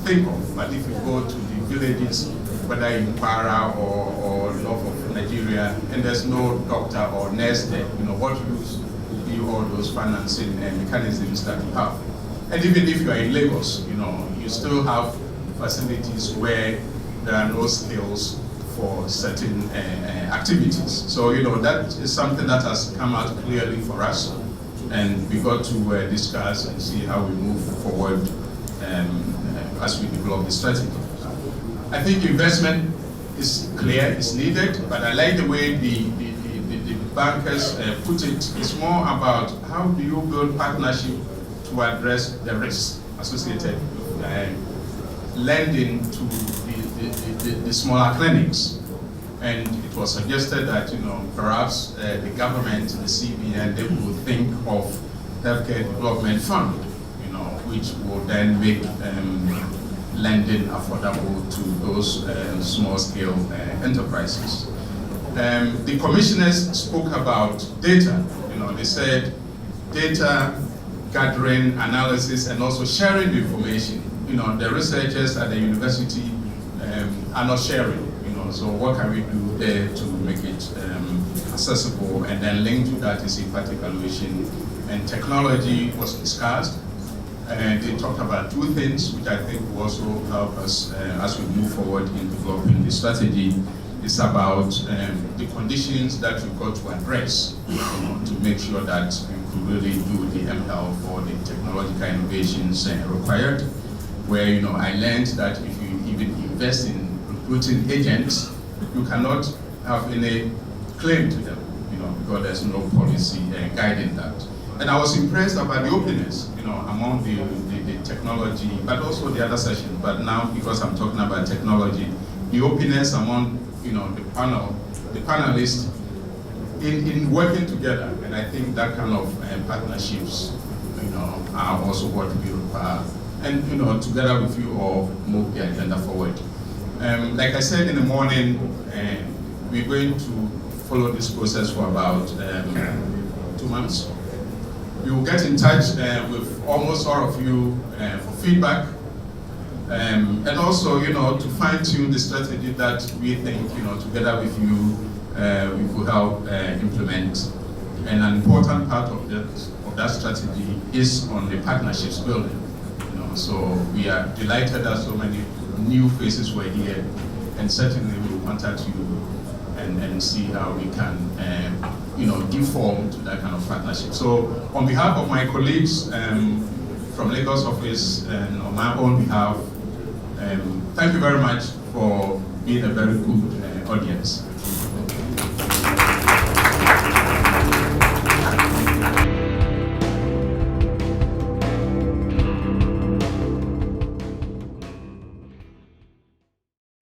think of. But if you go to the villages, whether in Kwara or north of Nigeria, and there's no doctor or nurse there, what use will be all those financing mechanisms that you have? And even if you are in Lagos, you still have facilities where there are no skills for certain activities. So, that is something that has come out clearly for us, and we got to discuss and see how we move forward as we develop the strategy. I think investment is clear, it's needed, but I like the way the bankers put it. It's more about how do you build partnership to address the risks associated with lending to the smaller clinics. And it was suggested that perhaps the government, the CBN, they would think of healthcare development fund, which will then make lending affordable to those small-scale enterprises. The commissioners spoke about data. They said data gathering, analysis, and also sharing the information. The researchers at the university are not sharing. So what can we do there to make it accessible? And then linked to that is impact evaluation, and technology was discussed. And they talked about two things, which I think will also help us as we move forward in developing the strategy. It's about the conditions that we've got to address to make sure that we could really do the mHealth or the technological innovations required. Where I learned that if you even invest in recruiting agents, you cannot have any claim to them, because there's no policy guiding that. And I was impressed about the openness, among the technology, but also the other sessions. But now, because I'm talking about technology, the openness among, the panelists in working together. And I think that kind of partnerships, are also what we require. And, together with you all, move the agenda forward. Like I said in the morning, we're going to follow this process for about 2 months. We will get in touch with almost all of you for feedback, and also, to fine-tune the strategy that we think, together with you, we could help implement. And an important part of that strategy is on the partnerships building. So we are delighted that so many new faces were here, and certainly we will contact you and see how we can give form to that kind of partnership. So on behalf of my colleagues from Lagos office and on my own behalf, thank you very much for being a very good audience.